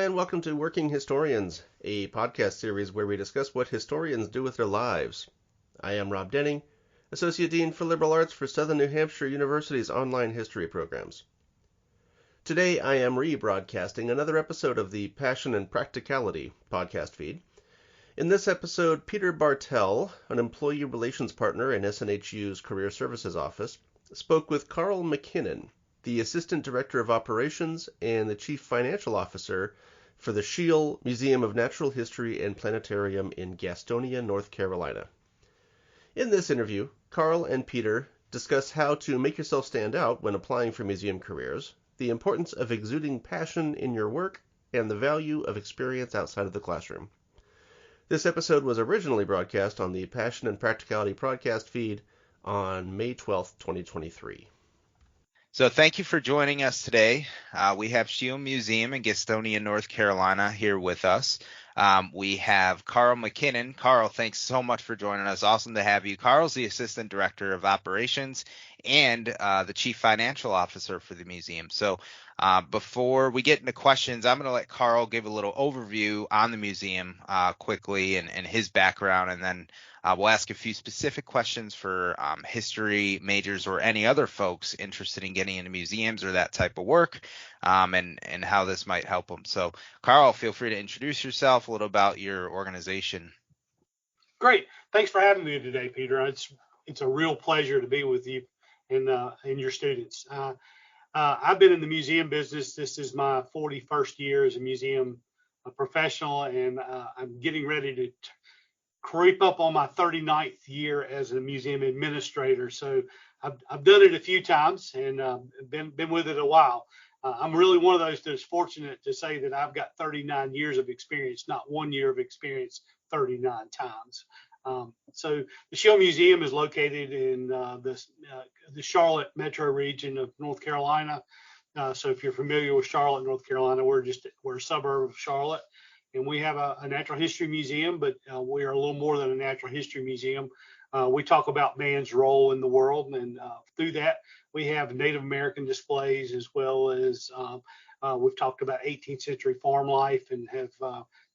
and welcome to Working Historians, a podcast series where we discuss what historians do with their lives. I am Rob Denning, Associate Dean for Liberal Arts for Southern New Hampshire University's online history programs. Today I am rebroadcasting another episode of the Passion and Practicality podcast feed. In this episode, Peter Bartel, an employee relations partner in SNHU's Career Services Office, spoke with Karl McKinnon, the Assistant Director of Operations and the Chief Financial Officer for the Schiele Museum of Natural History and Planetarium in Gastonia, North Carolina. In this interview, Karl and Peter discuss how to make yourself stand out when applying for museum careers, the importance of exuding passion in your work, and the value of experience outside of the classroom. This episode was originally broadcast on the Passion and Practicality podcast feed on May 12th, 2023. So thank you for joining us today. We have Schiele Museum in Gastonia, North Carolina here with us. We have Karl McKinnon. Karl, thanks so much for joining us. Awesome to have you. Karl's the Assistant Director of Operations and the Chief Financial Officer for the museum. So before we get into questions, I'm going to let Karl give a little overview on the museum quickly and his background, and then we'll ask a few specific questions for history majors or any other folks interested in getting into museums or that type of work, and how this might help them. So, Karl, feel free to introduce yourself, a little about your organization. Great. Thanks for having me today, Peter. It's a real pleasure to be with you and your students. I've been in the museum business. This is my 41st year as a museum professional, and I'm getting ready to creep up on my 39th year as a museum administrator. So I've done it a few times and been with it a while. I'm really one of those that's fortunate to say that I've got 39 years of experience, not 1 year of experience 39 times. So the Schiele Museum is located in the Charlotte metro region of North Carolina. So if you're familiar with Charlotte, North Carolina, we're a suburb of Charlotte. And we have a natural history museum, but we are a little more than a natural history museum. We talk about man's role in the world, and through that, we have Native American displays, as well as we've talked about 18th century farm life, and have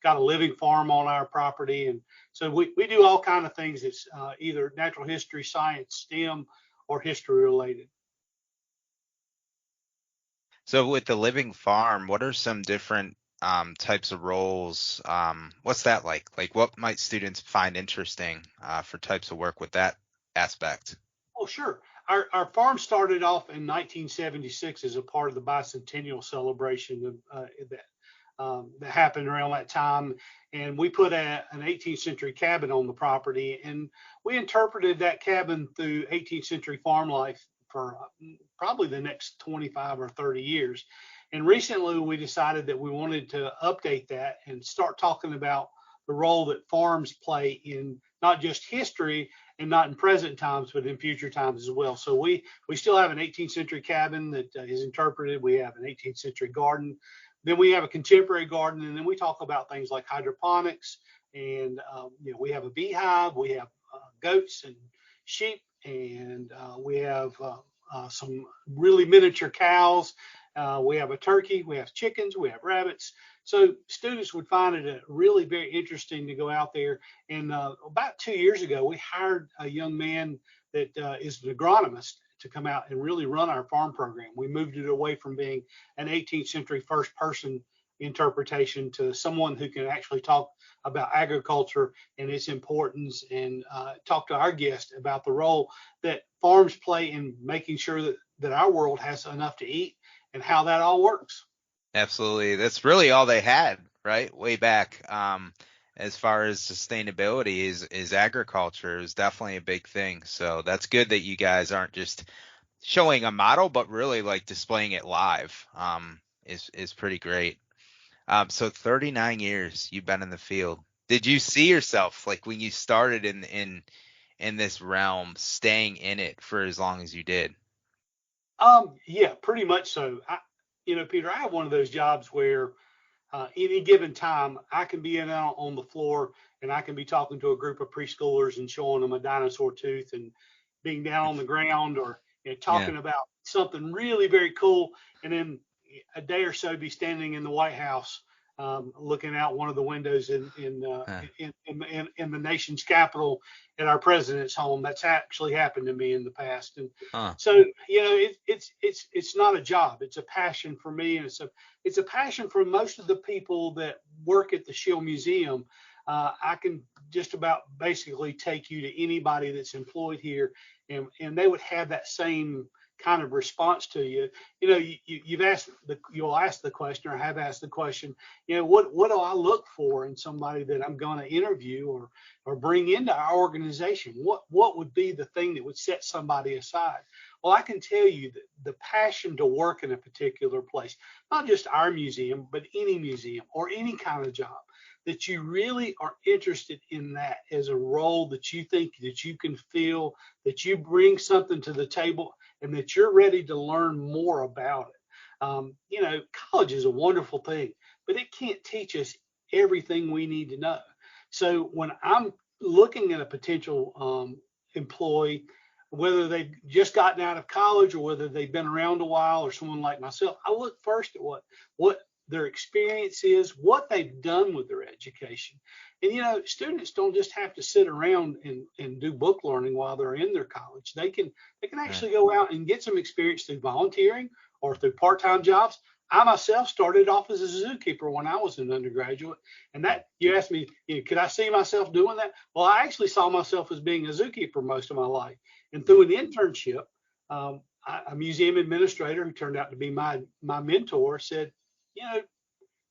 got a living farm on our property. And so we do all kinds of things that's either natural history, science, STEM, or history related. So with the living farm, what are some different types of roles? What's that like? Like, what might students find interesting for types of work with that aspect? Oh, sure. Our farm started off in 1976 as a part of the bicentennial celebration that happened around that time. And we put an 18th century cabin on the property, and we interpreted that cabin through 18th century farm life for probably the next 25 or 30 years. And recently we decided that we wanted to update that and start talking about the role that farms play in not just history and not in present times, but in future times as well. So we still have an 18th century cabin that is interpreted. We have an 18th century garden. Then we have a contemporary garden. And then we talk about things like hydroponics. And, we have a beehive. We have goats and sheep. And we have some really miniature cows. We have a turkey, we have chickens, we have rabbits. So students would find it really very interesting to go out there. And about 2 years ago, we hired a young man that is an agronomist to come out and really run our farm program. We moved it away from being an 18th century first person interpretation to someone who can actually talk about agriculture and its importance, and talk to our guests about the role that farms play in making sure that our world has enough to eat, and how that all works. Absolutely. That's really all they had, right? Way back. As far as sustainability is agriculture is definitely a big thing. So that's good that you guys aren't just showing a model, but really like displaying it live, is pretty great. So 39 years you've been in the field. Did you see yourself, like, when you started in this realm, staying in it for as long as you did? Yeah, pretty much so. Peter, I have one of those jobs where any given time I can be out on the floor, and I can be talking to a group of preschoolers and showing them a dinosaur tooth, and being down on the ground, or talking about something really very cool. And then a day or so be standing in the White House looking out one of the windows in Huh. in the nation's capital at our president's home. That's actually happened to me in the past. And Huh. so, it's not a job. It's a passion for me, and it's a passion for most of the people that work at the Schiele Museum. I can just about basically take you to anybody that's employed here, and they would have that same kind of response to you. You'll ask the question, or have asked the question, what do I look for in somebody that I'm going to interview or bring into our organization? What would be the thing that would set somebody aside? Well, I can tell you that the passion to work in a particular place, not just our museum, but any museum or any kind of job, that you really are interested in that as a role that you think that you can feel, that you bring something to the table, and that you're ready to learn more about it. College is a wonderful thing, but it can't teach us everything we need to know. So when I'm looking at a potential employee, whether they've just gotten out of college or whether they've been around a while, or someone like myself, I look first at what their experience is, what they've done with their education. And students don't just have to sit around and do book learning while they're in their college. They can actually go out and get some experience through volunteering or through part-time jobs. I myself started off as a zookeeper when I was an undergraduate, and that, you asked me, could I see myself doing that? Well, I actually saw myself as being a zookeeper most of my life, and through an internship, a museum administrator who turned out to be my mentor said,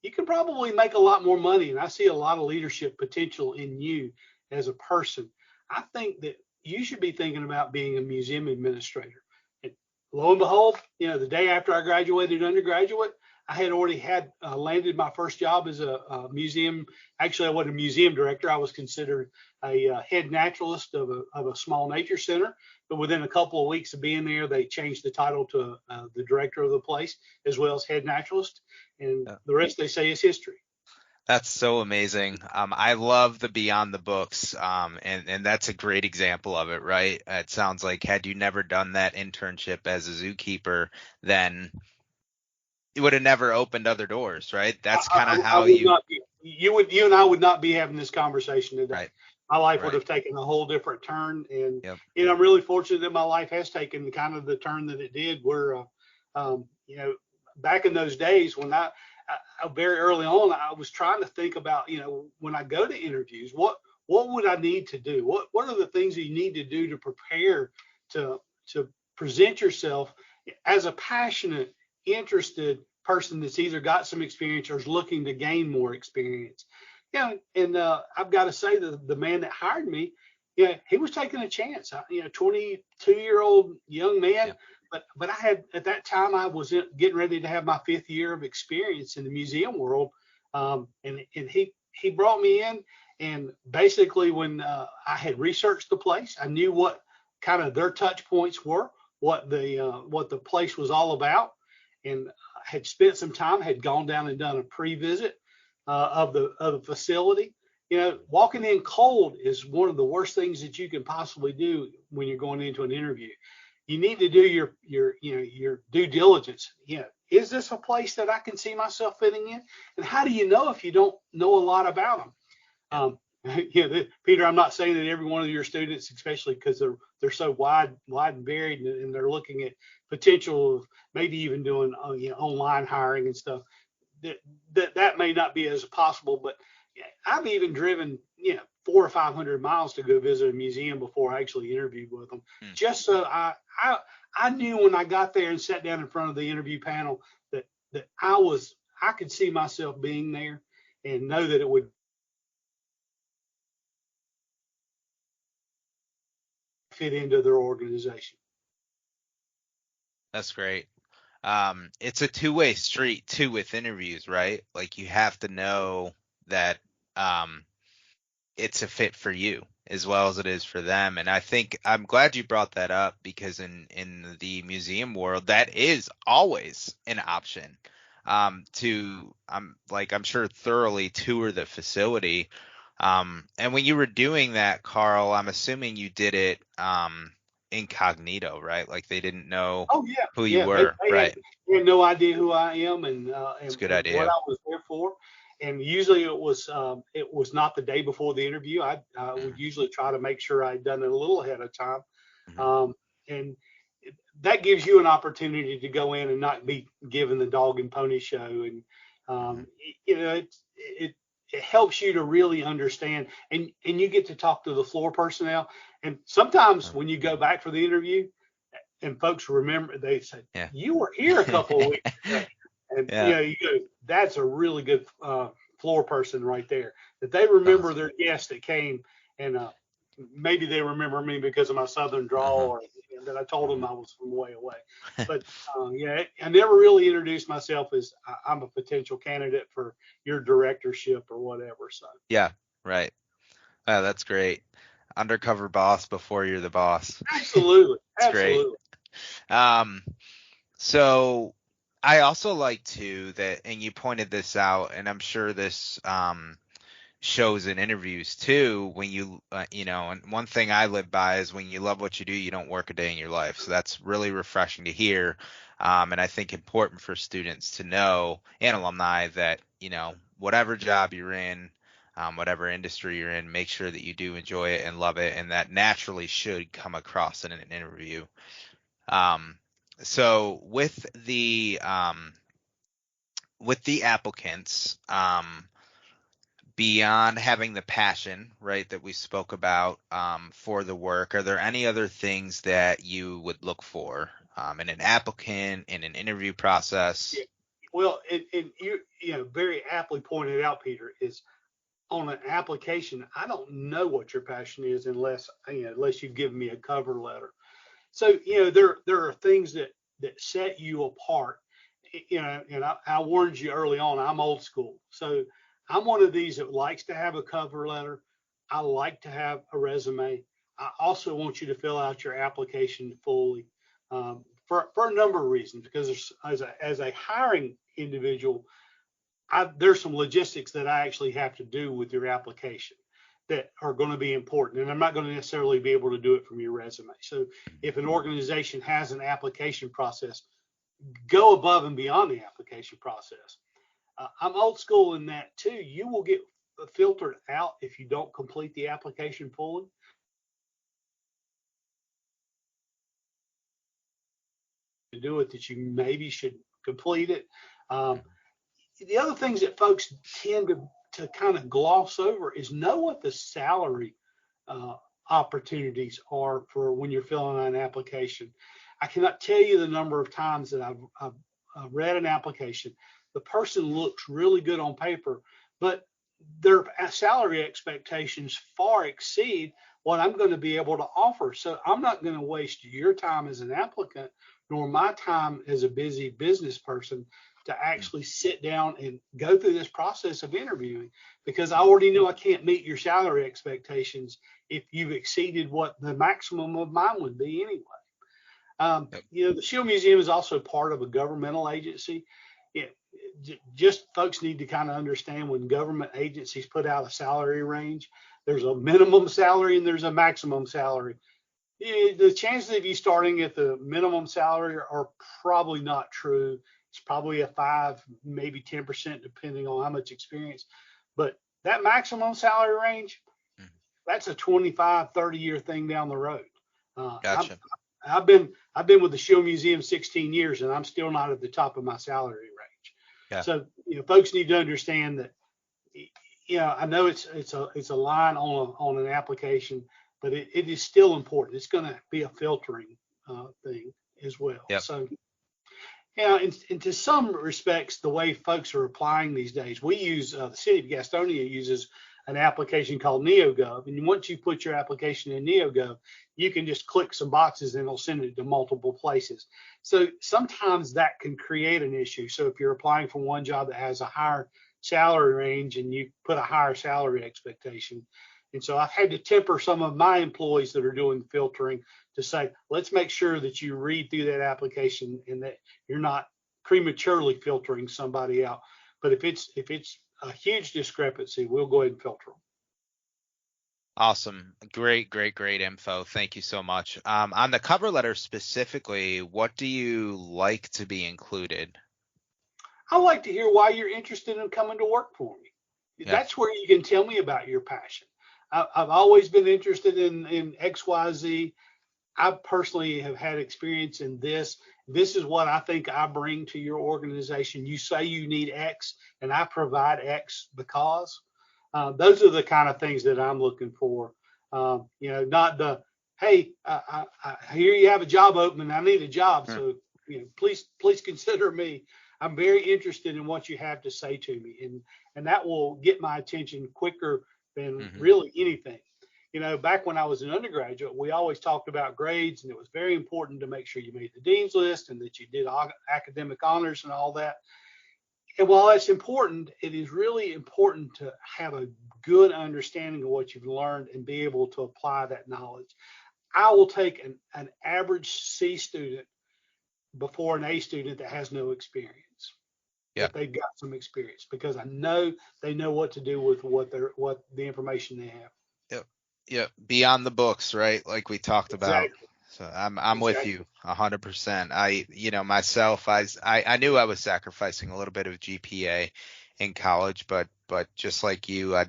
you can probably make a lot more money, and I see a lot of leadership potential in you as a person. I think that you should be thinking about being a museum administrator. And lo and behold, the day after I graduated undergraduate, I had already landed my first job as a museum. Actually, I wasn't a museum director. I was considered a head naturalist of a small nature center. But within a couple of weeks of being there, they changed the title to the director of the place, as well as head naturalist. And the rest, they say, is history. That's so amazing. I love the beyond the books, and that's a great example of it, right? It sounds like had you never done that internship as a zookeeper, then it would have never opened other doors, right? That's kind of how I would not be, you and I would not be having this conversation today. Right, My life would right. have taken a whole different turn, and Yep. I'm really fortunate that my life has taken kind of the turn that it did. Where back in those days when I very early on, I was trying to think about, when I go to interviews, what would I need to do? What are the things that you need to do to prepare to present yourself as a passionate, interested person that's either got some experience or is looking to gain more experience? And I've got to say that the man that hired me, he was taking a chance. 22-year-old young man. Yeah. But I had, at that time, I was getting ready to have my 5th year of experience in the museum world, and he brought me in, and basically when I had researched the place, I knew what kind of their touch points were, what the place was all about, and had spent some time, had gone down and done a pre-visit of the facility. Walking in cold is one of the worst things that you can possibly do when you're going into an interview. You need to do your due diligence. Is this a place that I can see myself fitting in? And how do you know if you don't know a lot about them? Peter, I'm not saying that every one of your students, especially because they're so wide and varied, and they're looking at potential of maybe even doing online hiring and stuff, that may not be as possible. But I've even driven 400 or 500 miles to go visit a museum before I actually interviewed with them, just so I knew when I got there and sat down in front of the interview panel that I could see myself being there and know that it would fit into their organization. That's great. It's a two-way street too with interviews, right? Like you have to know that it's a fit for you as well as it is for them. And I think I'm glad you brought that up, because in the museum world, that is always an option. I'm sure thoroughly tour the facility. And when you were doing that, Karl, I'm assuming you did it incognito, right? Like they didn't know Oh yeah, who you were, they right? had no idea who I am, and It's a good what idea. I was there for. and usually it was not the day before the interview. I would Mhm. usually try to make sure I'd done it a little ahead of time, Mhm. and that gives you an opportunity to go in and not be given the dog and pony show, and Mhm. it helps you to really understand, and you get to talk to the floor personnel, and sometimes when you go back for the interview and folks remember, they say, Yeah. you were here a couple of weeks ago. And Yeah. you go, that's a really good floor person right there. That they remember Awesome. their guests that came, and maybe they remember me because of my southern drawl, Uh-huh. or that I told them Mhm. I was from way away. But I never really introduced myself as I'm a potential candidate for your directorship or whatever. So Yeah. Right. Oh, that's great. Undercover boss before you're the boss. absolutely, It's great. absolutely. Um, so I also like to that, and you pointed this out, and I'm sure this shows in interviews too. When you, and one thing I live by is when you love what you do, you don't work a day in your life. So that's really refreshing to hear, and I think important for students to know and alumni that whatever job you're in. Whatever industry you're in, make sure that you do enjoy it and love it, and that naturally should come across in an interview. Um, so with the applicants, beyond having the passion, right, that we spoke about for the work, are there any other things that you would look for in an applicant, in an interview process? Yeah. Well, and very aptly pointed out, Peter, is on an application, I don't know what your passion is unless you've given me a cover letter. So there are things that set you apart. And I warned you early on. I'm old school, so I'm one of these that likes to have a cover letter. I like to have a resume. I also want you to fill out your application fully, for a number of reasons. Because as a hiring individual, there's some logistics that I actually have to do with your application that are going to be important. And I'm not going to necessarily be able to do it from your resume. So if an organization has an application process, go above and beyond the application process. I'm old school in that too. You will get filtered out if you don't complete the application fully. To do it, that you maybe should complete it. Um, the other things that folks tend to kind of gloss over is know what the salary uh, opportunities are for when you're filling out an application. I cannot tell you the number of times that I've read an application. The person looks really good on paper, but their salary expectations far exceed what I'm going to be able to offer. So I'm not going to waste your time as an applicant, nor my time as a busy business person to actually sit down and go through this process of interviewing, because I already know I can't meet your salary expectations if you've exceeded what the maximum of mine would be anyway. Yep. The Schiele Museum is also part of a governmental agency. It, just folks need to kind of understand, when government agencies put out a salary range, there's a minimum salary and there's a maximum salary. The chances of you starting at the minimum salary are probably not true. It's probably a 5, maybe 10%, depending on how much experience. But that maximum salary range, Mhm. that's a 25, 30-year thing down the road. Uh, I'm, Gotcha. I've been with the Schiele Museum 16 years, and I'm still not at the top of my salary range. Yeah. So folks need to understand that. I know it's a line on an application, but it is still important. It's going to be a filtering thing as well. Yep. So and to some respects, the way folks are applying these days, we use the city of Gastonia uses an application called NeoGov, and once you put your application in NeoGov, you can just click some boxes and it'll send it to multiple places. So sometimes that can create an issue. So if you're applying for one job that has a higher salary range and you put a higher salary expectation, and so I've had to temper some of my employees that are doing filtering to say, let's make sure that you read through that application and that you're not prematurely filtering somebody out. But if it's a huge discrepancy, we'll go ahead and filter them. Awesome. Great, great, great info. Thank you so much. On the cover letter specifically, what do you like to be included? I like to hear why you're interested in coming to work for me. Yeah. That's where you can tell me about your passion. I've always been interested in XYZ. I personally have had experience in this. This is what I think I bring to your organization. You say you need X, and I provide X because. Those are the kind of things that I'm looking for. Not the, hey, I hear you have a job opening. I need a job, so please consider me. I'm very interested in what you have to say to me, and that will get my attention quicker than really anything. Back when I was an undergraduate, we always talked about grades, and it was very important to make sure you made the dean's list and that you did academic honors and all that. And while that's important, it is really important to have a good understanding of what you've learned and be able to apply that knowledge. I will take an average C student before an A student that has no experience. Yeah. But they've got some experience, because I know they know what to do with what the information they have. Yep. Beyond the books, right? Like we talked about. Exactly. So I'm with you 100%. Myself, I knew I was sacrificing a little bit of GPA in college, but just like you, I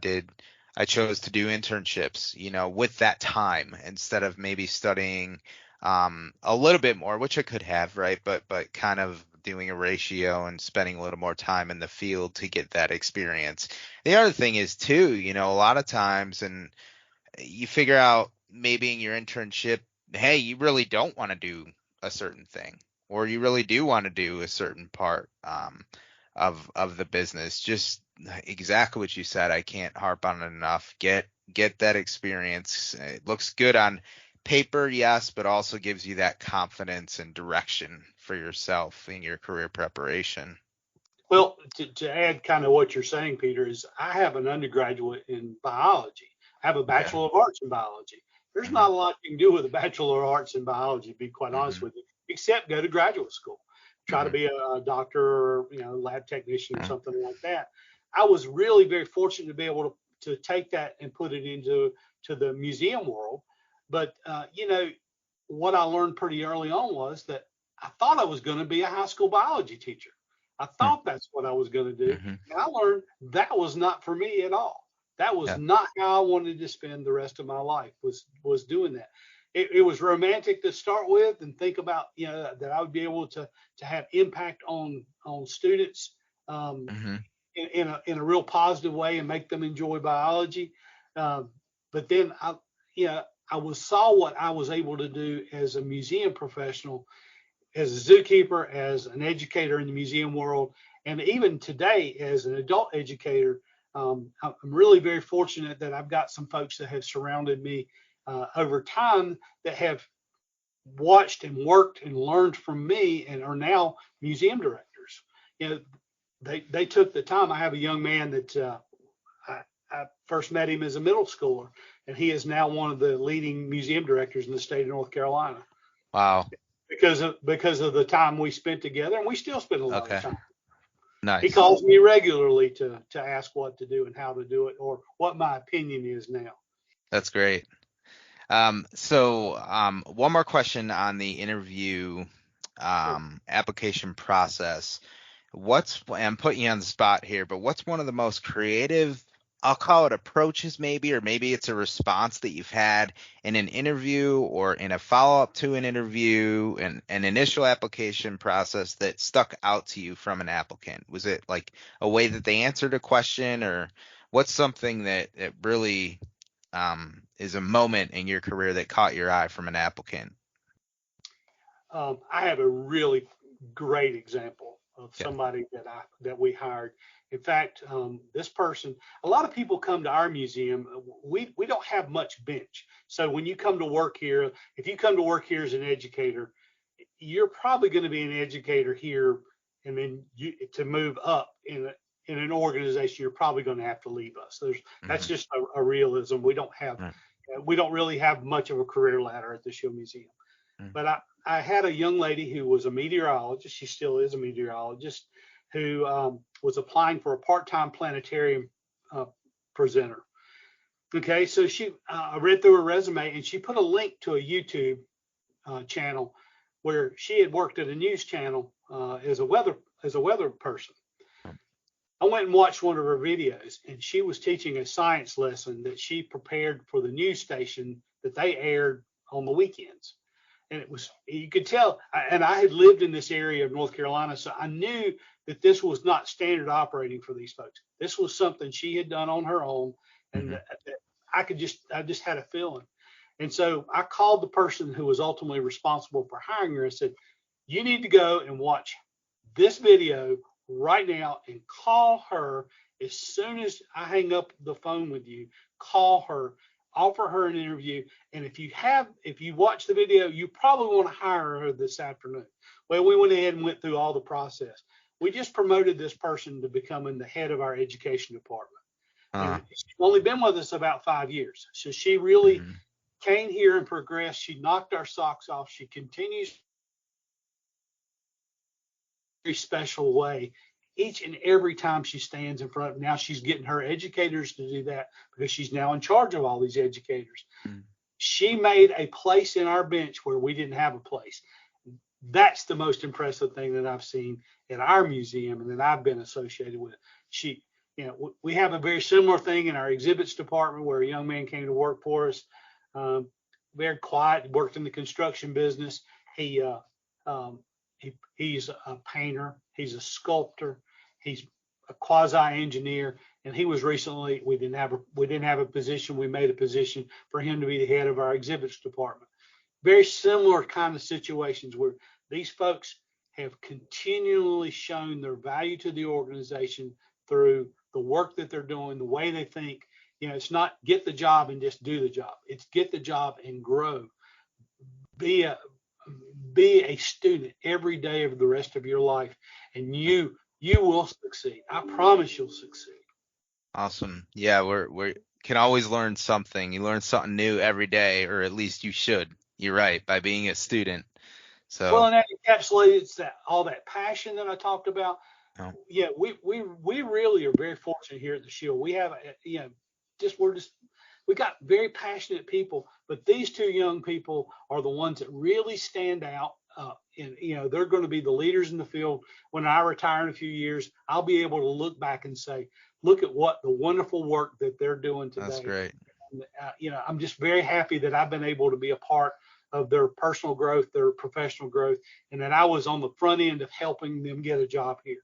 chose to do internships, with that time instead of maybe studying a little bit more, which I could have, right? But kind of doing a ratio and spending a little more time in the field to get that experience. The other thing is too, a lot of times, and you figure out maybe in your internship, hey, you really don't want to do a certain thing, or you really do want to do a certain part of the business. Just exactly what you said. I can't harp on it enough. Get that experience. It looks good on paper, yes, but also gives you that confidence and direction for yourself in your career preparation. Well, to add kind of what you're saying, Peter, is I have an undergraduate in biology. I have a Bachelor of Arts in biology. There's not a lot you can do with a Bachelor of Arts in biology, to be quite honest with you, except go to graduate school, try to be a doctor or lab technician or something like that. I was really very fortunate to be able to take that and put it into the museum world. But what I learned pretty early on was that I thought I was going to be a high school biology teacher. I thought that's what I was going to do. And I learned that was not for me at all. That was not how I wanted to spend the rest of my life, was doing that. It was romantic to start with, and think about, that I would be able to have impact on students in a real positive way and make them enjoy biology. But then I saw what I was able to do as a museum professional, as a zookeeper, as an educator in the museum world, and even today as an adult educator. I'm really very fortunate that I've got some folks that have surrounded me over time that have watched and worked and learned from me and are now museum directors. They took the time. I have a young man that I first met him as a middle schooler, and he is now one of the leading museum directors in the state of North Carolina. Wow. Because of the time we spent together, and we still spend a lot of time. Nice. He calls me regularly to ask what to do and how to do it, or what my opinion is now. That's great. So one more question on the interview application process. I'm putting you on the spot here, but what's one of the most creative, I'll call it approaches maybe, or maybe it's a response that you've had in an interview or in a follow-up to an interview and an initial application process that stuck out to you from an applicant? Was it like a way that they answered a question, or what's something that really is a moment in your career that caught your eye from an applicant? I have a really great example of somebody that we hired. In fact, this person, a lot of people come to our museum. We don't have much bench. So when you come to work here, if you come to work here as an educator, you're probably going to be an educator here, and then to move up in an organization, you're probably going to have to leave us. That's just a realism. We don't really have much of a career ladder at the Schiele Museum. But I had a young lady who was a meteorologist. She still is a meteorologist, who was applying for a part-time planetarium presenter. Okay, so I read through her resume, and she put a link to a YouTube channel where she had worked at a news channel as a weather person. I went and watched one of her videos, and she was teaching a science lesson that she prepared for the news station that they aired on the weekends. And it was, you could tell, and I had lived in this area of North Carolina, so I knew that this was not standard operating for these folks. This was something she had done on her own, and I just had a feeling. And so I called the person who was ultimately responsible for hiring her and said, you need to go and watch this video right now and call her as soon as I hang up the phone with you. Call her, offer her an interview, and if you watch the video, you probably want to hire her this afternoon. Well, we went ahead and went through all the process. We just promoted this person to becoming the head of our education department. And she's only been with us about 5 years, so she really came here and progressed. She knocked our socks off. She continues very special way each and every time she stands in front of. Now she's getting her educators to do that because she's now in charge of all these educators. She made a place in our bench where we didn't have a place. That's the most impressive thing that I've seen in our museum and that I've been associated with. We have a very similar thing in our exhibits department where a young man came to work for us. Very quiet, worked in the construction business. He's a painter, he's a sculptor, he's a quasi-engineer, and he was recently, we didn't have a position, we made a position for him to be the head of our exhibits department. Very similar kind of situations where these folks have continually shown their value to the organization through the work that they're doing, the way they think. It's not get the job and just do the job. It's get the job and grow. Be a student every day of the rest of your life, and you will succeed. I promise you'll succeed. Awesome. Yeah, we can always learn something. You learn something new every day, or at least you should. You're right, by being a student. So well, and that encapsulates all that passion that I talked about. Oh. Yeah, we really are very fortunate here at the Schiele. We have we got very passionate people, but these two young people are the ones that really stand out. And they're going to be the leaders in the field. When I retire in a few years, I'll be able to look back and say, look at what the wonderful work that they're doing today. That's great. And, I'm just very happy that I've been able to be a part of their personal growth, their professional growth, and that I was on the front end of helping them get a job here.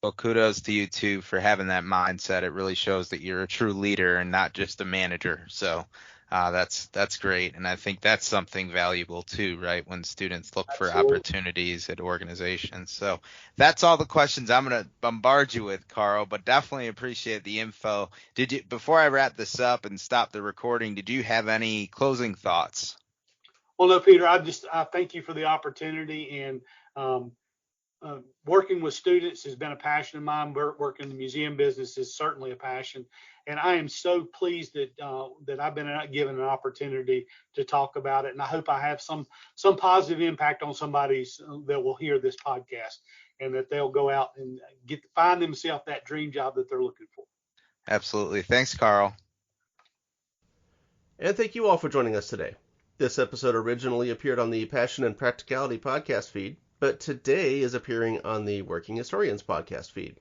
Well, kudos to you too for having that mindset. It really shows that you're a true leader and not just a manager. So that's great. And I think that's something valuable too, right? When students look for opportunities at organizations. So that's all the questions I'm going to bombard you with, Karl, but definitely appreciate the info. Before I wrap this up and stop the recording, did you have any closing thoughts? Well, no, Peter, I thank you for the opportunity, and working with students has been a passion of mine. Working in the museum business is certainly a passion, and I am so pleased that I've been given an opportunity to talk about it. And I hope I have some positive impact on somebody that will hear this podcast, and that they'll go out and find themselves that dream job that they're looking for. Absolutely. Thanks, Karl. And thank you all for joining us today. This episode originally appeared on the Passion and Practicality podcast feed, but today is appearing on the Working Historians podcast feed.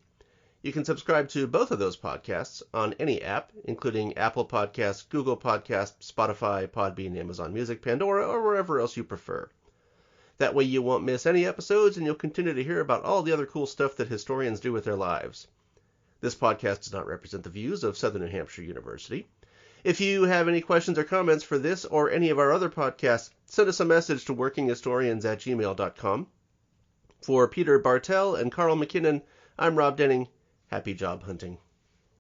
You can subscribe to both of those podcasts on any app, including Apple Podcasts, Google Podcasts, Spotify, Podbean, Amazon Music, Pandora, or wherever else you prefer. That way you won't miss any episodes, and you'll continue to hear about all the other cool stuff that historians do with their lives. This podcast does not represent the views of Southern New Hampshire University. If you have any questions or comments for this or any of our other podcasts, send us a message to workinghistorians@gmail.com. For Peter Bartel and Karl McKinnon, I'm Rob Denning. Happy job hunting.